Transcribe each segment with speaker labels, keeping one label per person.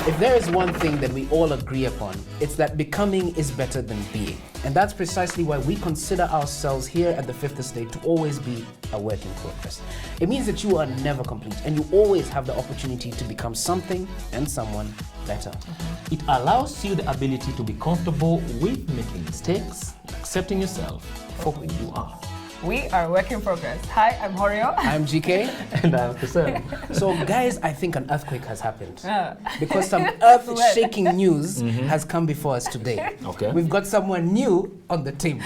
Speaker 1: If there is one thing that we all agree upon, it's that becoming is better than being. And that's precisely why we consider ourselves here at the Fifth Estate to always be a work in progress. It means that you are never complete and you always have the opportunity to become something and someone better.
Speaker 2: It allows you the ability to be comfortable with making mistakes, accepting yourself for who you are.
Speaker 3: We are work in progress. Hi, I'm Horio.
Speaker 1: I'm GK.
Speaker 2: And I'm Kusem.
Speaker 1: So guys, I think an earthquake has happened. Because some earth-shaking news has come before us today.
Speaker 2: Okay.
Speaker 1: We've got someone new on the team.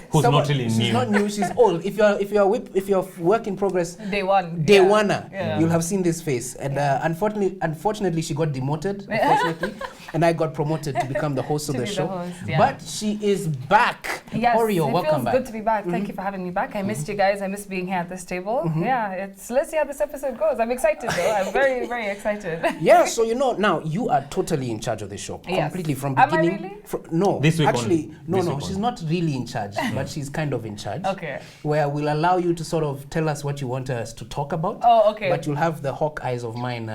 Speaker 2: Who's not really new.
Speaker 1: She's not new, she's old. If you're work in progress,
Speaker 3: Day one.
Speaker 1: Day one-er, you'll have seen this face. And unfortunately, she got demoted, unfortunately, and I got promoted to become the host of the show. But she is back.
Speaker 3: Yes,
Speaker 1: Horio, welcome back.
Speaker 3: It feels good to be back. Thank you for having me back. I missed you guys. I missed being here at this table. Yeah, let's see how this episode goes. I'm excited though. I'm very, very excited.
Speaker 1: Yeah, so now you are totally in charge of the show.
Speaker 3: Yes.
Speaker 1: Completely from beginning.
Speaker 3: Am I really?
Speaker 1: No,
Speaker 2: this week
Speaker 1: actually,
Speaker 2: on.
Speaker 1: no, she's not really in charge, but she's kind of in charge.
Speaker 3: Okay.
Speaker 1: Where we'll allow you to sort of tell us what you want us to talk about.
Speaker 3: Oh, okay.
Speaker 1: But you'll have the hawk eyes of mine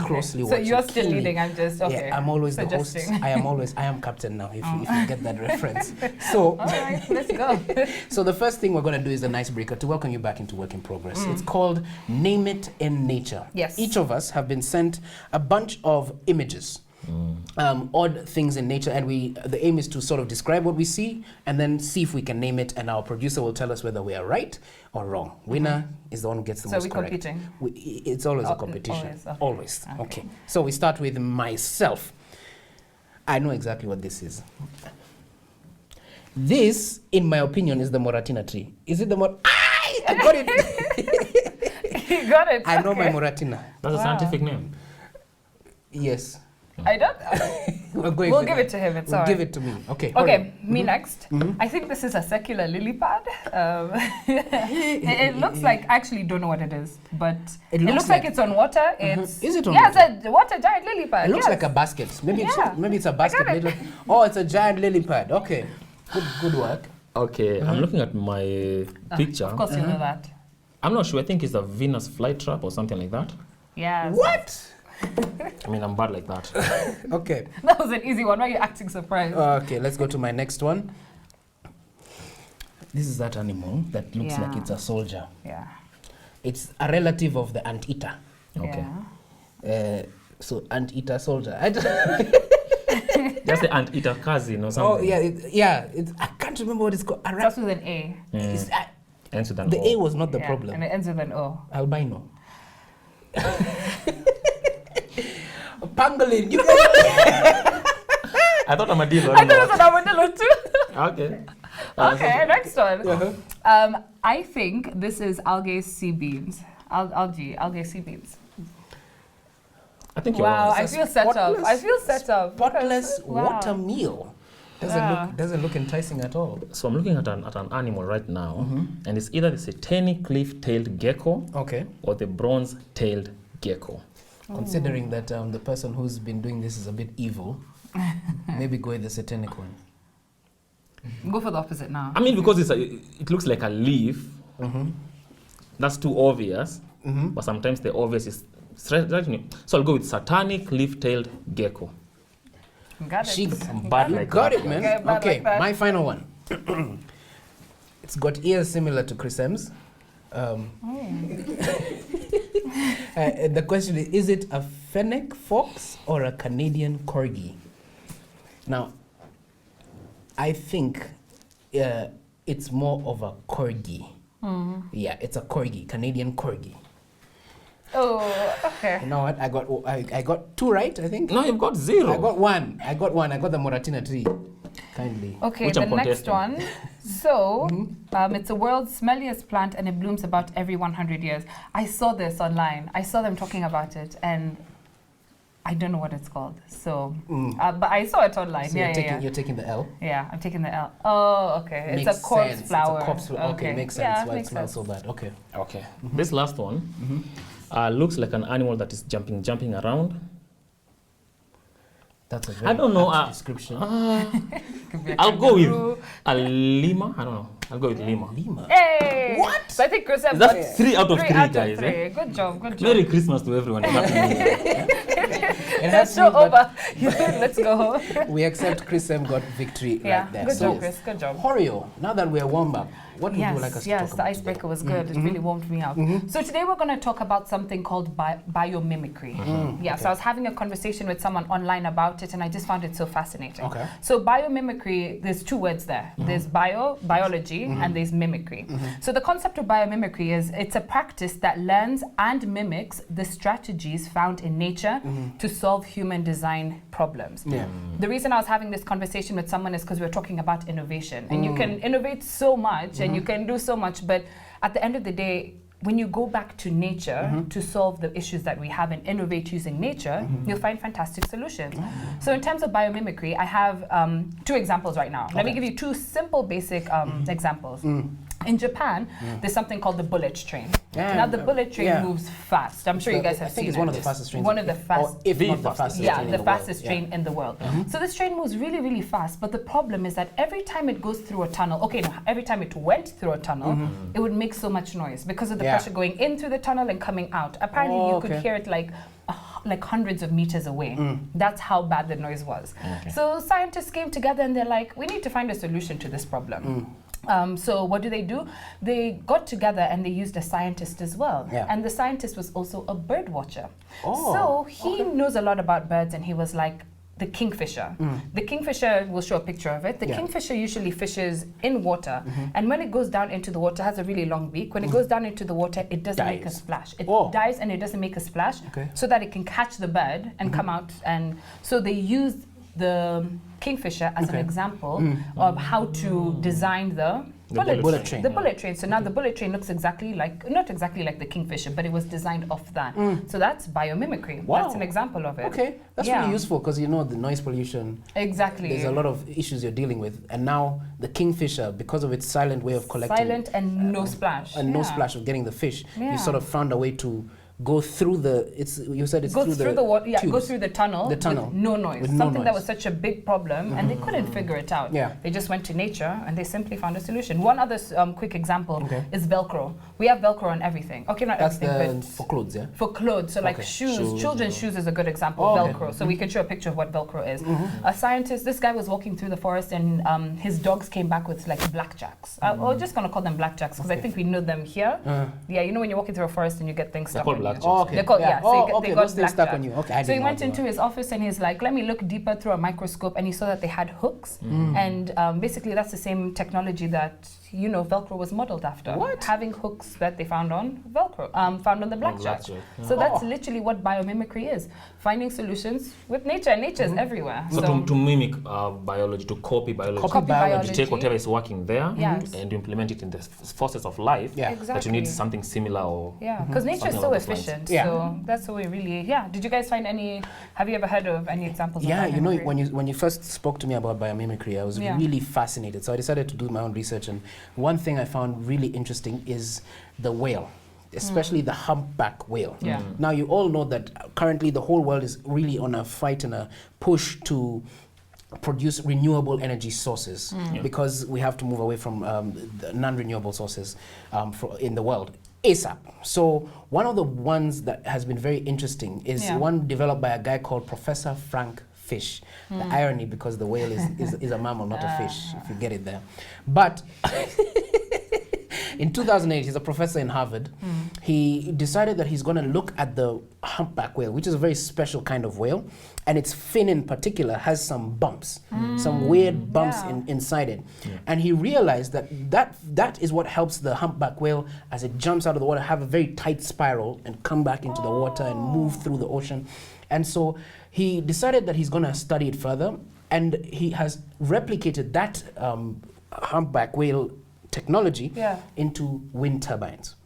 Speaker 1: closely watching.
Speaker 3: So you're still leading, I'm just, okay.
Speaker 1: Yeah, I'm always the host. I am captain now, if you get that reference. So,
Speaker 3: all right, let's go.
Speaker 1: So the first thing we're going to do is an icebreaker to welcome you back into Work in Progress. It's called Name It in Nature.
Speaker 3: Yes.
Speaker 1: Each of us have been sent a bunch of images, odd things in nature, and the aim is to sort of describe what we see and then see if we can name it, and our producer will tell us whether we are right or wrong. Winner is the one who gets the most correct. So we're competing? It's always a competition. Always. Okay. So we start with myself. I know exactly what this is. This, in my opinion, is the Moratina tree. Is it the I got it!
Speaker 3: You got it.
Speaker 1: I know my Moratina.
Speaker 2: That's a scientific name.
Speaker 1: Yes.
Speaker 3: I don't. We'll give it to him. It's all right.
Speaker 1: Give it to me. Okay.
Speaker 3: Okay, me next. I think this is a secular lily pad. It looks like, I actually don't know what it is, but it looks like it's on water. Is it on water? Yeah, it's a water giant lily pad.
Speaker 1: It looks like a basket. Maybe it's a basket. Oh, it's a giant lily pad. Okay. Good work.
Speaker 2: Okay, I'm looking at my picture.
Speaker 3: Of course you know that.
Speaker 2: I'm not sure. I think it's a Venus flytrap or something like that.
Speaker 3: Yeah.
Speaker 1: What?
Speaker 2: I mean, I'm bad like that.
Speaker 1: Okay.
Speaker 3: That was an easy one. Why are you acting surprised?
Speaker 1: Okay, let's go to my next one. This is that animal that looks like it's a soldier.
Speaker 3: Yeah.
Speaker 1: It's a relative of the anteater.
Speaker 2: Okay.
Speaker 3: Yeah.
Speaker 1: So anteater soldier.
Speaker 2: That's the anteater cousin or something.
Speaker 1: Oh yeah, I can't remember what it's called.
Speaker 3: It starts with an A.
Speaker 2: Ends with an
Speaker 1: The
Speaker 2: O.
Speaker 1: A was not the problem.
Speaker 3: And it ends with an O.
Speaker 1: Albino. Pangolin. You
Speaker 2: I thought armadillo.
Speaker 3: I thought it was an armadillo too.
Speaker 2: Okay.
Speaker 3: Okay, next one. I think this is algae sea beans. Algae sea beans.
Speaker 2: I think you're wrong.
Speaker 3: Wow, I feel set up.
Speaker 1: Spotless water meal. Doesn't look enticing at all.
Speaker 2: So I'm looking at an animal right now, and it's either the satanic leaf-tailed gecko or the bronze-tailed gecko.
Speaker 1: Considering that the person who's been doing this is a bit evil, maybe go with the satanic one.
Speaker 3: Go for the opposite now.
Speaker 2: I mean, because it looks like a leaf. That's too obvious, but sometimes the obvious is threatening. So I'll go with satanic leaf-tailed gecko.
Speaker 3: Got it.
Speaker 1: Got it, man. Okay, my final one. It's got ears similar to Chris M's. The question is it a fennec fox or a Canadian corgi? Now, I think it's more of a corgi. Yeah, it's a corgi, Canadian corgi.
Speaker 3: Oh, okay.
Speaker 1: You know what? I got 2 right, I think.
Speaker 2: No, you've got 0.
Speaker 1: I got one. I got the Moratina tree. Kindly.
Speaker 3: Okay, the next one. So, it's the world's smelliest plant and it blooms about every 100 years. I saw this online. I saw them talking about it and I don't know what it's called. So, but I saw it online.
Speaker 1: So you're taking the L?
Speaker 3: Yeah, I'm taking the L. Oh, okay.
Speaker 1: Makes
Speaker 3: it's a corpse
Speaker 1: sense.
Speaker 3: flower.
Speaker 1: It's a corpse flower. Okay, makes sense why it smells so bad. Okay.
Speaker 2: This last one looks like an animal that is jumping around.
Speaker 1: That's a very description.
Speaker 2: I'll go with a llama. I don't know. I'll go with llama.
Speaker 3: Hey!
Speaker 1: What?
Speaker 3: So I think Chris has
Speaker 2: That's 3 out of 3, guys.
Speaker 3: Good job.
Speaker 2: Merry Christmas to everyone.
Speaker 1: It has
Speaker 3: Show
Speaker 1: to be, but
Speaker 3: over. Let's go home.
Speaker 1: we accept Chris M got victory
Speaker 3: Yeah,
Speaker 1: right there.
Speaker 3: good
Speaker 1: So,
Speaker 3: job, Chris. Good job.
Speaker 1: Horio, now that we're warmed up, what would you like us to talk
Speaker 3: Yes, the
Speaker 1: about
Speaker 3: icebreaker
Speaker 1: today?
Speaker 3: was good. It really warmed me up. So today we're going to talk about something called biomimicry. Yeah, so I was having a conversation with someone online about it, and I just found it so fascinating.
Speaker 1: Okay.
Speaker 3: So biomimicry, there's two words there. There's biology, and there's mimicry. So the concept of biomimicry is it's a practice that learns and mimics the strategies found in nature to solve human design problems.
Speaker 1: Yeah.
Speaker 3: The reason I was having this conversation with someone is because we're talking about innovation, and you can innovate so much and you can do so much, but at the end of the day, when you go back to nature to solve the issues that we have and innovate using nature, you'll find fantastic solutions. So in terms of biomimicry, I have two examples right now. Let me give you two simple, basic examples. In Japan, there's something called the bullet train.
Speaker 1: Yeah,
Speaker 3: Now the bullet train moves fast. I'm sure you guys have
Speaker 1: I think
Speaker 3: seen
Speaker 1: it's
Speaker 3: it.
Speaker 1: one of the fastest trains.
Speaker 3: One of the fast,
Speaker 1: or if not the fastest
Speaker 3: yeah,
Speaker 1: train in
Speaker 3: the
Speaker 1: the
Speaker 3: fastest
Speaker 1: world.
Speaker 3: train in the world. So this train moves really, really fast. But the problem is that every time it goes through a tunnel, every time it went through a tunnel, it would make so much noise because of the pressure going in through the tunnel and coming out. Apparently, you could hear it like hundreds of meters away. That's how bad the noise was. So scientists came together and they're like, we need to find a solution to this problem. So what do? They got together and they used a scientist as well.
Speaker 1: Yeah.
Speaker 3: And the scientist was also a bird watcher.
Speaker 1: Oh,
Speaker 3: So he knows a lot about birds, and he was like, the kingfisher. The kingfisher, we'll show a picture of it. The kingfisher usually fishes in water, and when it goes down into the water, it has a really long beak. When it goes down into the water, it doesn't make a splash. It dies and it doesn't make a splash, so that it can catch the bird and come out. And so they use the kingfisher as an example of how to design the bullet train. The bullet train. So now the bullet train looks exactly like, not exactly like the kingfisher, but it was designed off that. So that's biomimicry.
Speaker 1: Wow.
Speaker 3: That's an example of it.
Speaker 1: Okay, that's really useful because you know the noise pollution.
Speaker 3: Exactly.
Speaker 1: There's a lot of issues you're dealing with, and now the kingfisher, because of its silent way of collecting,
Speaker 3: silent and no splash,
Speaker 1: and no splash of getting the fish, you sort of found a way to go through the. You said it's
Speaker 3: goes through the water. Yeah,
Speaker 1: tubes.
Speaker 3: goes through the tunnel.
Speaker 1: The tunnel.
Speaker 3: With no noise.
Speaker 1: With no
Speaker 3: Something that
Speaker 1: noise.
Speaker 3: was such a big problem, and they couldn't figure it out.
Speaker 1: Yeah.
Speaker 3: They just went to nature and they simply found a solution. One other quick example is Velcro. We have Velcro on everything. Okay, not
Speaker 1: That's
Speaker 3: everything, but
Speaker 1: for clothes, yeah.
Speaker 3: for clothes. So like shoes, children's shoes is a good example of Velcro. So we can show a picture of what Velcro is. A scientist, this guy was walking through the forest, and his dogs came back with like blackjacks. We're just gonna call them blackjacks because I think we know them here. Yeah, you know when you're walking through a forest and you get things stuck on you.
Speaker 2: blackjacks.
Speaker 1: Oh, okay.
Speaker 3: They're called, so they got
Speaker 1: those things stuck
Speaker 3: blackjack.
Speaker 1: on you. Okay, I
Speaker 3: So he
Speaker 1: didn't
Speaker 3: went
Speaker 1: know
Speaker 3: into
Speaker 1: that.
Speaker 3: his office and he's like, let me look deeper through a microscope, and he saw that they had hooks, and basically that's the same technology that Velcro was modeled after.
Speaker 1: What?
Speaker 3: Having hooks that they found on Velcro, found on the blackjack. So that's literally what biomimicry is: finding solutions with nature. And nature is everywhere.
Speaker 2: So to mimic biology, to copy biology,
Speaker 3: Copy biology.
Speaker 2: to take whatever is working there
Speaker 3: Yes.
Speaker 2: and implement it in the forces of life.
Speaker 1: Yeah.
Speaker 2: That you need something similar or
Speaker 3: because nature is
Speaker 2: something
Speaker 3: so
Speaker 2: along those lines.
Speaker 3: efficient.
Speaker 1: Yeah.
Speaker 3: So that's what we really. Yeah. Did you guys find any? Have you ever heard of any examples?
Speaker 1: Yeah,
Speaker 3: of
Speaker 1: you know,
Speaker 3: biomimicry?
Speaker 1: when you first spoke to me about biomimicry, I was really fascinated. So I decided to do my own research, and one thing I found really interesting is the whale, especially the humpback whale.
Speaker 3: Yeah.
Speaker 1: Now, you all know that currently the whole world is really on a fight and a push to produce renewable energy sources because we have to move away from the non-renewable sources in the world ASAP. So one of the ones that has been very interesting is one developed by a guy called Professor Frank Fish. The irony, because the whale is a mammal, not a fish, if you get it there. But in 2008, he's a professor in Harvard. He decided that he's going to look at the humpback whale, which is a very special kind of whale, and its fin in particular has some bumps, some weird bumps inside it. And he realized that is what helps the humpback whale, as it jumps out of the water, have a very tight spiral and come back into the water and move through the ocean. And so he decided that he's going to study it further, and he has replicated that humpback whale technology into wind turbines.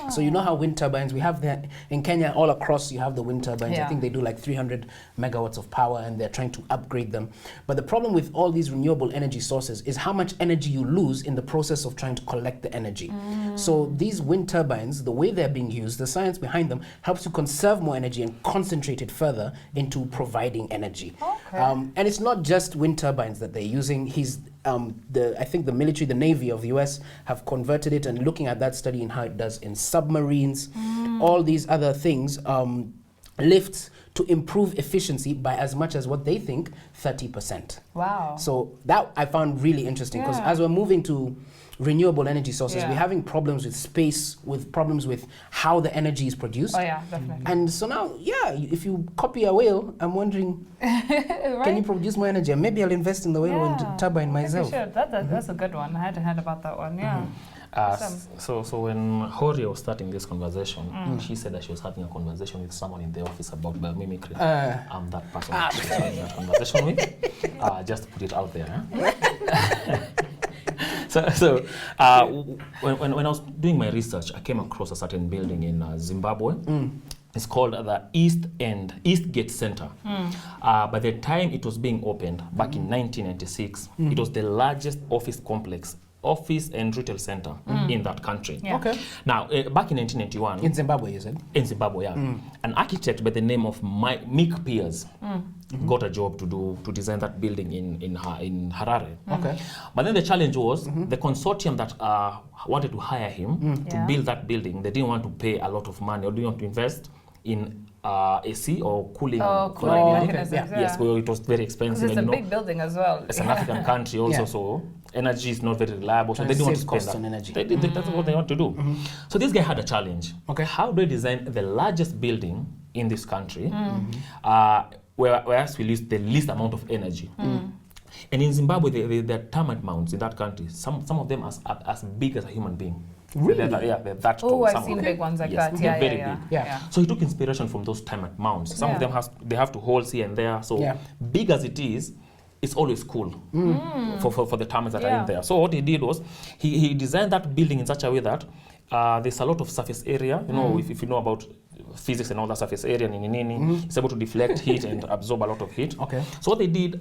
Speaker 1: So you know how wind turbines, we have that in Kenya, all across you have the wind turbines. I think they do like 300 megawatts of power, and they're trying to upgrade them. But the problem with all these renewable energy sources is how much energy you lose in the process of trying to collect the energy. So these wind turbines, the way they're being used, the science behind them helps you conserve more energy and concentrate it further into providing energy. And it's not just wind turbines that they're using. I think the military, the Navy of the US have converted it, and looking at that study and how it does in submarines, all these other things, lifts to improve efficiency by as much as what they think, 30%.
Speaker 3: Wow.
Speaker 1: So that I found really interesting, because
Speaker 3: Yeah.
Speaker 1: as we're moving to renewable energy sources,
Speaker 3: Yeah.
Speaker 1: we're having problems with space, with problems with how the energy is produced.
Speaker 3: Oh yeah, definitely.
Speaker 1: And so now, yeah, if you copy a whale, I'm wondering, can you produce more energy? And maybe I'll invest in the whale wind turbine
Speaker 3: I think you
Speaker 1: myself.
Speaker 3: should. That's a good one. I hadn't heard about that one. Yeah.
Speaker 2: So when Hori was starting this conversation, she said that she was having a conversation with someone in the office about biomimicry. I'm that person she was having that conversation with. Just to put it out there. When I was doing my research, I came across a certain building in Zimbabwe. It's called the Eastgate Center. By the time it was being opened, back in 1996, it was the largest office and retail center in that country.
Speaker 3: Yeah.
Speaker 1: Okay.
Speaker 2: Now, back in 1991,
Speaker 1: In Zimbabwe, you said?
Speaker 2: in Zimbabwe, an architect by the name of Mick Piers got a job to design that building in Harare.
Speaker 1: Okay.
Speaker 2: But then the challenge was the consortium that wanted to hire him to build that building. They didn't want to pay a lot of money, or didn't want to invest in AC or cooling.
Speaker 3: Mechanisms.
Speaker 2: Yes, well, it was very expensive.
Speaker 3: Because it's
Speaker 2: and
Speaker 3: a big building as well.
Speaker 2: it's an African country also, so energy is not very reliable. So
Speaker 1: Trying
Speaker 2: they
Speaker 1: to
Speaker 2: didn't want to
Speaker 1: save
Speaker 2: spend
Speaker 1: costs
Speaker 2: that.
Speaker 1: on energy.
Speaker 2: That's what they want to do. So this guy had a challenge.
Speaker 1: Okay.
Speaker 2: How do I design the largest building in this country where we use the least amount of energy? And in Zimbabwe, there are termite mounds in that country. Some of them as big as a human being.
Speaker 1: Really?
Speaker 2: They're that tall.
Speaker 3: Oh, I've
Speaker 2: some
Speaker 3: seen
Speaker 2: of
Speaker 3: big
Speaker 2: them.
Speaker 3: ones like
Speaker 2: Yes,
Speaker 3: that.
Speaker 2: they're
Speaker 3: Yeah,
Speaker 2: very
Speaker 3: yeah,
Speaker 2: big.
Speaker 1: Yeah.
Speaker 2: So he took inspiration from those termite mounds. Some of them they have to holes here and there. So big as it is, it's always cool for the termites that are in there. So what he did was he designed that building in such a way that there's a lot of surface area. You know, if you know about physics and all that surface area, it's able to deflect heat and absorb a lot of heat.
Speaker 1: Okay.
Speaker 2: So what they did,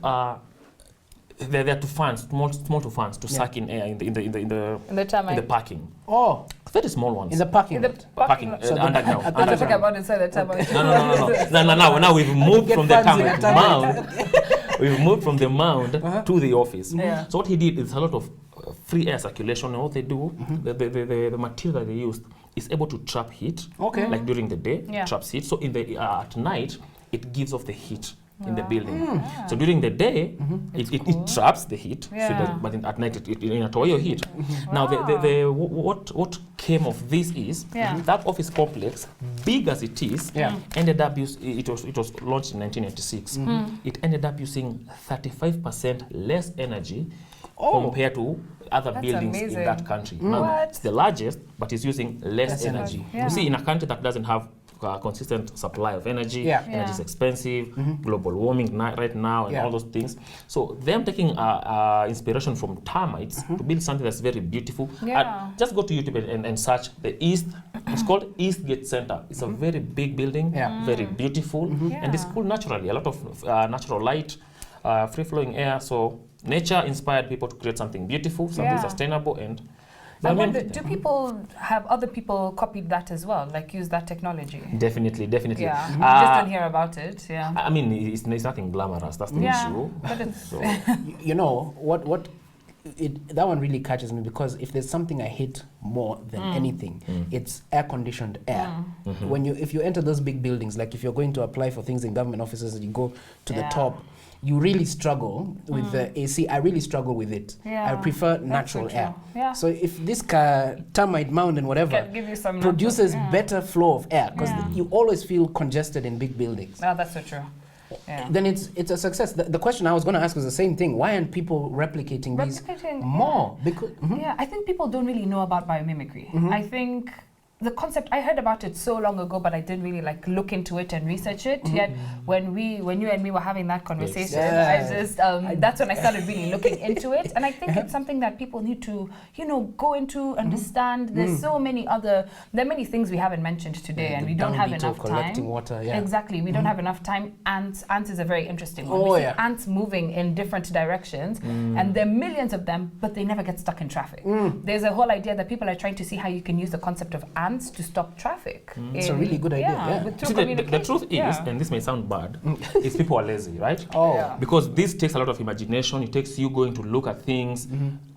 Speaker 2: there are two fans, small two fans to suck in air in the parking.
Speaker 1: Oh,
Speaker 2: Very small ones.
Speaker 1: in the parking
Speaker 3: In the
Speaker 1: lot.
Speaker 3: parking lot.
Speaker 2: So underground.
Speaker 3: I'm not talking about inside the termite.
Speaker 2: No. Now we've moved
Speaker 1: Get
Speaker 2: from the
Speaker 1: fancy
Speaker 2: termite
Speaker 1: at
Speaker 2: mound. We've moved from the mound to the office.
Speaker 3: Yeah.
Speaker 2: So what he did is a lot of free air circulation, and what they do, the material that they used is able to trap heat.
Speaker 1: Okay.
Speaker 2: Like during the day,
Speaker 3: Yeah.
Speaker 2: traps heat. So in the at night, it gives off the heat in the building. So during the day, it traps the heat, so that, but at night it your heat. Now what came of this is that office complex, big as it is, ended up it was launched in 1986. It ended up using 35% less energy compared to other buildings
Speaker 3: amazing.
Speaker 2: in that country. Now, it's the largest, but it's using less energy.
Speaker 3: Yeah.
Speaker 2: You see, in a country that doesn't have consistent supply of energy, energy is expensive, global warming right now, and all those things. So them taking inspiration from termites to build something that's very beautiful. Just go to YouTube and search the it's called Eastgate Center. It's a very big building, very beautiful, and it's cool naturally. A lot of natural light, free-flowing air. So nature inspired people to create something beautiful, something sustainable, and
Speaker 3: I wonder, do people have other people copied that as well, like use that technology?
Speaker 2: Definitely.
Speaker 3: Yeah, just don't hear about it. Yeah.
Speaker 2: I mean, it's nothing glamorous. That's the issue.
Speaker 3: But it's
Speaker 2: So,
Speaker 1: You know that one really catches me, because if there's something I hate more than anything, it's air-conditioned air. If you enter those big buildings, like if you're going to apply for things in government offices and you go to the top, you really struggle with the AC. I really struggle with it. I prefer natural air. So if this termite mound and whatever
Speaker 3: give you some
Speaker 1: produces better flow of air, because you always feel congested in big buildings.
Speaker 3: Oh, that's so true.
Speaker 1: Then it's a success. The question I was going to ask was the same thing. Why aren't people replicating these more? Because
Speaker 3: I think people don't really know about biomimicry. I think the concept, I heard about it so long ago, but I didn't really look into it and research it. Yet when you and me were having that conversation, I just that's when I started really looking into it. And I think it's something that people need to, go into, understand. There's there are many things we haven't mentioned today, and we don't have enough time.
Speaker 1: Collecting water,
Speaker 3: Exactly, we don't have enough time. Ants is a very interesting one. We see ants moving in different directions, and there are millions of them, but they never get stuck in traffic. There's a whole idea that people are trying to see how you can use the concept of ants plans to stop traffic.
Speaker 1: It's a really good idea. Yeah.
Speaker 3: With
Speaker 2: See, the truth is, and this may sound bad, is people are lazy, right?
Speaker 1: Oh.
Speaker 3: Yeah.
Speaker 2: Because this takes a lot of imagination. It takes you going to look at things,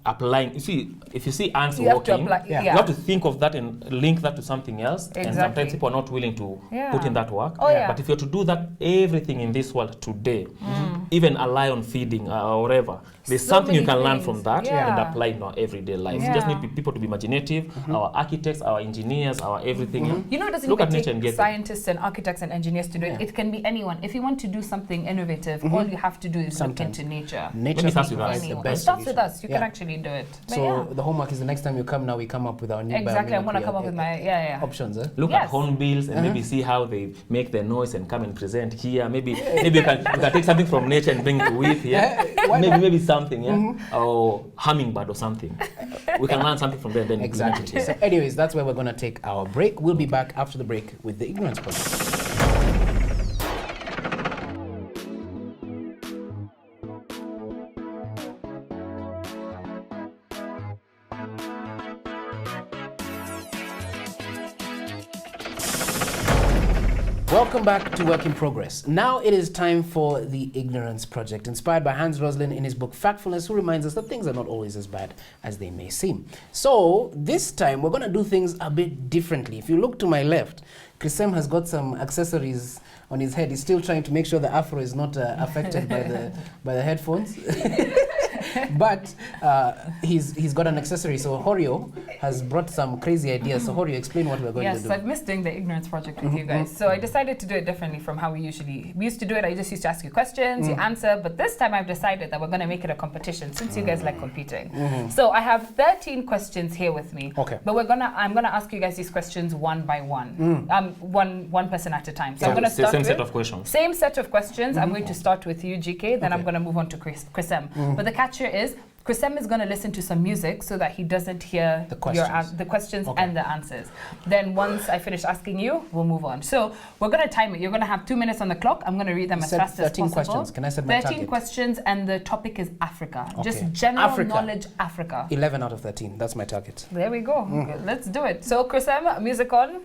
Speaker 2: applying. You see, if you see ants
Speaker 3: You have to
Speaker 2: walking,
Speaker 3: apply-
Speaker 2: you have to think of that and link that to something else. And
Speaker 3: Exactly.
Speaker 2: sometimes people are not willing to put in that work.
Speaker 3: Oh, yeah.
Speaker 2: But if you're to do that, everything in this world today, even a lion feeding or whatever, there's
Speaker 3: So
Speaker 2: something you
Speaker 3: many
Speaker 2: can learn
Speaker 3: things.
Speaker 2: from that
Speaker 3: Yeah.
Speaker 2: and apply in our everyday lives. You just need people to be imaginative, our architects, our engineers, our everything.
Speaker 3: You know, it doesn't
Speaker 2: Look
Speaker 3: even
Speaker 2: at nature and
Speaker 3: take
Speaker 2: get it.
Speaker 3: scientists and architects and engineers to do it. It can be anyone. If you want to do something innovative, all you have to do is look into nature.
Speaker 1: Nature
Speaker 2: Maybe starts with
Speaker 1: provides
Speaker 2: us.
Speaker 1: the
Speaker 3: Anyone.
Speaker 1: best
Speaker 3: It starts with
Speaker 1: solution.
Speaker 3: us. You can actually do it. But
Speaker 1: So the homework is the next time you come now, we come up with our new
Speaker 3: exactly. I'm going to
Speaker 1: biomimicry
Speaker 3: come up with my,
Speaker 1: options.
Speaker 2: Look
Speaker 3: Yes.
Speaker 2: at hornbills and maybe see how they make their noise and come and present here. Maybe you can take something from nature and bring it to with here. Maybe something, or hummingbird or something. We can learn something from there. Then
Speaker 1: Exactly.
Speaker 2: implement it.
Speaker 1: So anyways, that's where we're going to take our break. We'll be back after the break with the Ignorance Project. Welcome back to Work in Progress. Now it is time for the Ignorance Project, inspired by Hans Rosling in his book Factfulness, who reminds us that things are not always as bad as they may seem. So this time we're going to do things a bit differently. If you look to my left, Chrisem has got some accessories on his head. He's still trying to make sure the afro is not affected by the headphones. But he's got an accessory. So Horio has brought some crazy ideas. So Horio, explain what we're going to do.
Speaker 3: Yes, I've missed doing the Ignorance Project with you guys. So I decided to do it differently from how we used to do it. I just used to ask you questions, you answer. But this time I've decided that we're going to make it a competition since you guys like competing. So I have 13 questions here with me.
Speaker 1: Okay.
Speaker 3: But I'm gonna ask you guys these questions one by one. One person at a time. So I'm going to start
Speaker 2: same
Speaker 3: with
Speaker 2: set of questions.
Speaker 3: Same set of questions. I'm going to start with you, GK. Then I'm going to move on to Chrisem. But the catch here is Chrisem is going to listen to some music so that he doesn't hear
Speaker 1: the questions,
Speaker 3: the questions and the answers. Then once I finish asking you, we'll move on. So we're going to time it. You're going to have 2 minutes on the clock. I'm going to read them as fast as possible.
Speaker 1: 13 questions. Can I set my
Speaker 3: 13
Speaker 1: target?
Speaker 3: questions, and the topic is Africa.
Speaker 1: Okay.
Speaker 3: Just general
Speaker 1: Africa.
Speaker 3: knowledge Africa.
Speaker 1: 11 out of 13. That's my target.
Speaker 3: There we go. Okay, let's do it. So Chrisem, music on.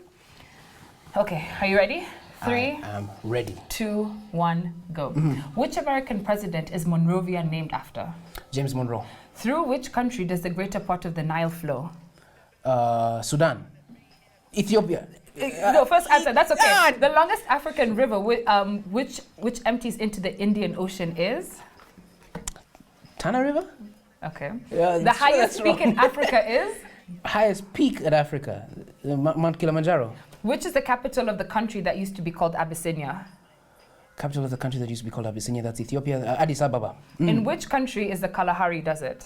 Speaker 3: Okay, are you ready? 3,
Speaker 1: I am ready.
Speaker 3: 2, 1, go. Which American president is Monrovia named after?
Speaker 1: James Monroe.
Speaker 3: Through which country does the greater part of the Nile flow?
Speaker 1: Sudan. Ethiopia.
Speaker 3: No, first answer. That's okay. The longest African river which empties into the Indian Ocean is?
Speaker 1: Tana River?
Speaker 3: Okay.
Speaker 1: Yeah,
Speaker 3: The highest peak in Africa is?
Speaker 1: Highest peak in Africa, Mount Kilimanjaro.
Speaker 3: Which is the capital of the country that used to be called Abyssinia?
Speaker 1: Capital of the country that used to be called Abyssinia, that's Ethiopia, Addis Ababa.
Speaker 3: In which country is the Kalahari Desert?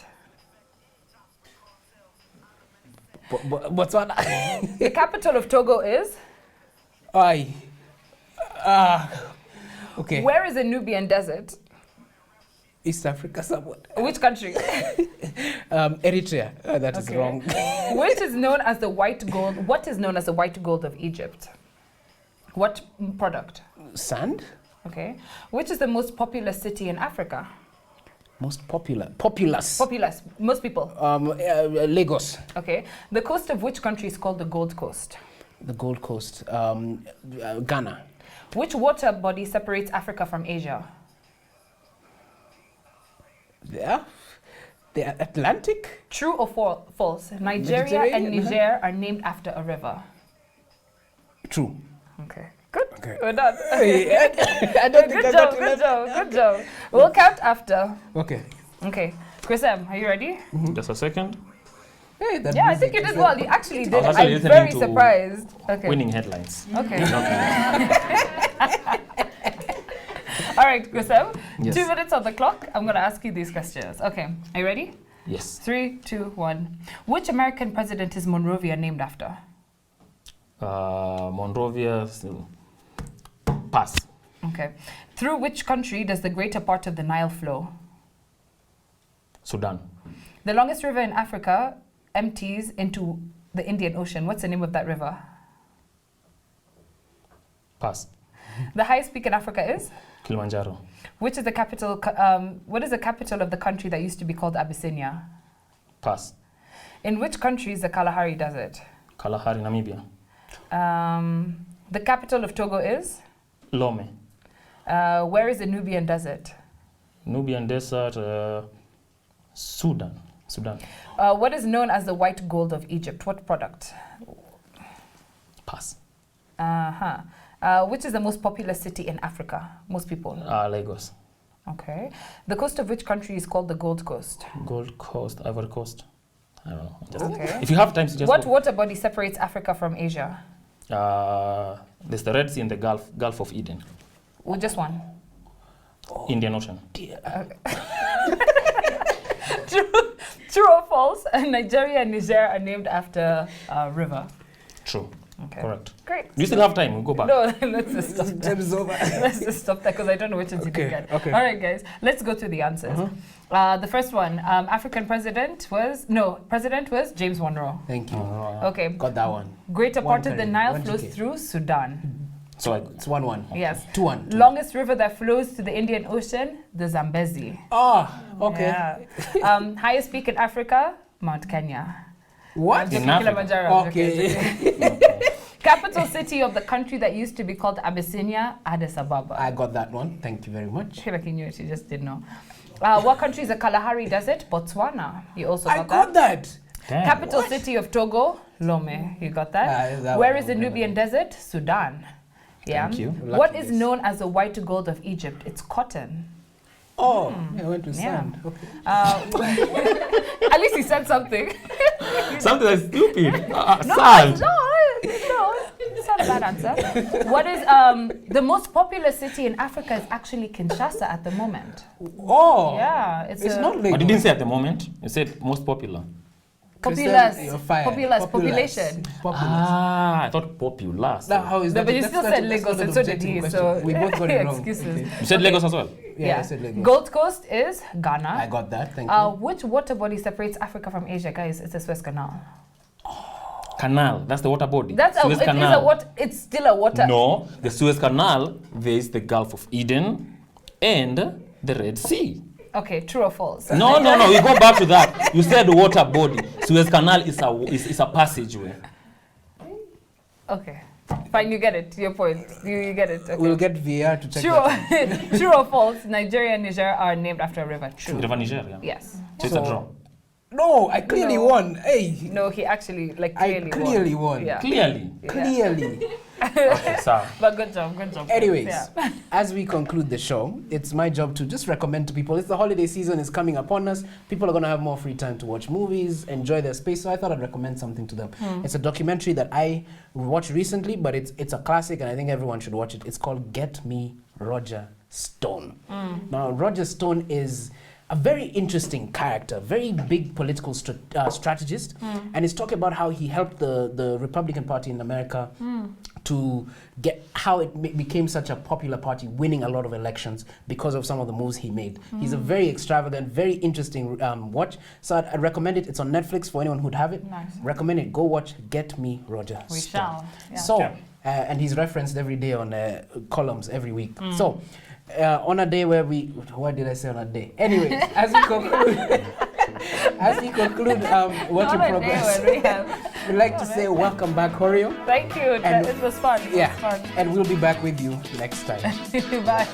Speaker 1: Botswana.
Speaker 3: The capital of Togo is?
Speaker 1: Aye. Okay.
Speaker 3: Where is the Nubian Desert?
Speaker 1: East Africa, somewhat.
Speaker 3: Which country?
Speaker 1: Eritrea. That is
Speaker 3: Okay.
Speaker 1: wrong.
Speaker 3: Which is known as the white gold? What is known as the white gold of Egypt? What product?
Speaker 1: Sand?
Speaker 3: Okay. Which is the most populous city in Africa?
Speaker 1: Most popular. Populous.
Speaker 3: Populous. Most people.
Speaker 1: Lagos.
Speaker 3: Okay. The coast of which country is called the Gold Coast?
Speaker 1: The Gold Coast. Ghana.
Speaker 3: Which water body separates Africa from Asia?
Speaker 1: Yeah. The Atlantic?
Speaker 3: True or false? Nigeria and Niger are named after a river.
Speaker 1: True.
Speaker 3: Okay. Good.
Speaker 1: Okay.
Speaker 3: We're done.
Speaker 1: I don't think I got
Speaker 3: Good job. Good job. We'll count after.
Speaker 1: Okay.
Speaker 3: Okay. Chrisem, are you ready?
Speaker 2: Just a second.
Speaker 1: Hey, that
Speaker 3: Yeah, I
Speaker 1: music
Speaker 3: think you
Speaker 1: is
Speaker 3: did
Speaker 1: well.
Speaker 3: well. You actually did.
Speaker 2: I was actually
Speaker 3: I'm
Speaker 2: listening
Speaker 3: very
Speaker 2: to
Speaker 3: surprised. Okay.
Speaker 2: Winning headlines.
Speaker 3: Okay. All right, Chrisem.
Speaker 2: Yes.
Speaker 3: 2 minutes on the clock. I'm going to ask you these questions. Okay. Are you ready?
Speaker 2: Yes.
Speaker 3: 3, 2, 1. Which American president is Monrovia named after?
Speaker 2: Monrovia. Pass.
Speaker 3: Okay. Through which country does the greater part of the Nile flow?
Speaker 2: Sudan.
Speaker 3: The longest river in Africa empties into the Indian Ocean. What's the name of that river?
Speaker 2: Pass.
Speaker 3: The highest peak in Africa is?
Speaker 2: Kilimanjaro.
Speaker 3: Which is the capital? What is the capital of the country that used to be called Abyssinia?
Speaker 2: Pass.
Speaker 3: In which country is the Kalahari Desert?
Speaker 2: Kalahari, Namibia.
Speaker 3: The capital of Togo is?
Speaker 2: Lome.
Speaker 3: Where is the Nubian Desert?
Speaker 2: Nubian Desert, Sudan.
Speaker 3: What is known as the white gold of Egypt? What product?
Speaker 2: Pass.
Speaker 3: Which is the most populous city in Africa? Most people.
Speaker 2: Lagos.
Speaker 3: Okay. The coast of which country is called the Gold Coast?
Speaker 2: Gold Coast, Ivory Coast. I don't know.
Speaker 3: Okay.
Speaker 2: If you have time, just
Speaker 3: what water body separates Africa from Asia?
Speaker 2: There's the Red Sea and the Gulf of Eden.
Speaker 3: Well, just one.
Speaker 2: Indian Ocean.
Speaker 3: True or false? Nigeria and Niger are named after a river.
Speaker 2: True.
Speaker 3: Okay.
Speaker 2: Correct.
Speaker 3: Great.
Speaker 2: Do you still have time? We'll go back.
Speaker 3: No, let's just stop there.
Speaker 1: Time's over.
Speaker 3: Let's just stop there because I don't know which ones you can get.
Speaker 1: Okay.
Speaker 3: All right, guys. Let's go through the answers. The first one, president was James Monroe.
Speaker 1: Thank you.
Speaker 3: Okay.
Speaker 1: Got that one.
Speaker 3: Greater part of the Nile
Speaker 1: 1
Speaker 3: flows
Speaker 1: GK.
Speaker 3: through Sudan.
Speaker 2: So
Speaker 1: It's 1-1.
Speaker 3: Yes.
Speaker 1: 2-1.
Speaker 3: Longest river that flows to the Indian Ocean, the Zambezi.
Speaker 1: Okay.
Speaker 3: Yeah. Highest peak in Africa, Mount Kenya.
Speaker 1: What?
Speaker 2: In Africa?
Speaker 3: Kilimanjaro.
Speaker 1: Okay.
Speaker 3: Capital city of the country that used to be called Abyssinia, Addis Ababa.
Speaker 1: I got that one. Thank you very much.
Speaker 3: I feel like you knew it, you just didn't know. What country is the Kalahari Desert? Botswana. You also got that.
Speaker 1: I got that.
Speaker 2: Damn.
Speaker 3: Capital city of Togo, Lome. You got that. Where is the Nubian Desert? Sudan. Yeah.
Speaker 2: Thank you.
Speaker 3: What is known as the white gold of Egypt? It's cotton.
Speaker 1: Oh, I went to
Speaker 3: Yeah.
Speaker 1: sand. Okay.
Speaker 3: At least he said something.
Speaker 2: Something that's stupid.
Speaker 3: No,
Speaker 2: Sand.
Speaker 3: it's not a bad answer. What is the most popular city in Africa is actually Kinshasa at the moment.
Speaker 1: Oh.
Speaker 3: Yeah,
Speaker 1: It's not
Speaker 2: But
Speaker 1: Lagos.
Speaker 2: you didn't say at the moment. You said most popular.
Speaker 1: You're fired.
Speaker 3: Population.
Speaker 2: I thought populous.
Speaker 1: Now, how is
Speaker 3: No,
Speaker 1: that?
Speaker 3: but you
Speaker 1: That's
Speaker 3: still
Speaker 1: not
Speaker 3: said
Speaker 1: a-
Speaker 3: Lagos,
Speaker 1: that's
Speaker 3: and
Speaker 1: not
Speaker 3: so
Speaker 1: an
Speaker 3: did
Speaker 1: objective
Speaker 3: he.
Speaker 1: question.
Speaker 3: So
Speaker 1: We both got it wrong.
Speaker 3: excuses.
Speaker 1: Okay.
Speaker 2: You said Lagos as well.
Speaker 1: Yeah, I said Lagos.
Speaker 3: Gold Coast is Ghana.
Speaker 1: I got that. Thank you.
Speaker 3: Which water body separates Africa from Asia, guys? It's the Suez Canal.
Speaker 2: Canal. That's the water body.
Speaker 3: It's still a water.
Speaker 2: No, the Suez Canal, there is the Gulf of Eden and the Red Sea.
Speaker 3: Okay, true or false?
Speaker 2: No, we go back to that. You said water body. Suez Canal is a passageway.
Speaker 3: Okay, fine, you get it. Your point. You get it. Okay.
Speaker 1: We'll get VR to check
Speaker 3: True.
Speaker 1: that.
Speaker 3: True or false? Nigeria and Niger are named after a river. True.
Speaker 2: River Niger, yeah.
Speaker 3: Yes.
Speaker 2: So it's a draw.
Speaker 1: No, I clearly
Speaker 3: No.
Speaker 1: won. Hey,
Speaker 3: No, he actually
Speaker 1: I clearly won.
Speaker 3: Yeah.
Speaker 2: Clearly.
Speaker 1: Clearly.
Speaker 2: Okay, sir.
Speaker 3: But good job.
Speaker 1: Anyways,
Speaker 3: Yeah.
Speaker 1: as we conclude the show, it's my job to just recommend to people. It's the holiday season is coming upon us. People are going to have more free time to watch movies, enjoy their space. So I thought I'd recommend something to them. It's a documentary that I watched recently, but it's a classic, and I think everyone should watch it. It's called Get Me Roger Stone. Now, Roger Stone is a very interesting character, very big political strategist, and he's talking about how he helped the Republican Party in America to get how it became such a popular party, winning a lot of elections because of some of the moves he made. He's a very extravagant, very interesting watch. So I'd recommend it. It's on Netflix for anyone who'd have it.
Speaker 3: Nice.
Speaker 1: Recommend it. Go watch Get Me Roger
Speaker 3: We
Speaker 1: Stone.
Speaker 3: shall. Yeah.
Speaker 1: So, and he's referenced every day on columns every week. So, on a day where what did I say on a day? Anyway, as we conclude, work in progress. We'd like to say welcome back, Horio.
Speaker 3: Thank you.
Speaker 1: And-
Speaker 3: It was fun.
Speaker 1: Yeah, and we'll be back with you next time.
Speaker 3: Bye.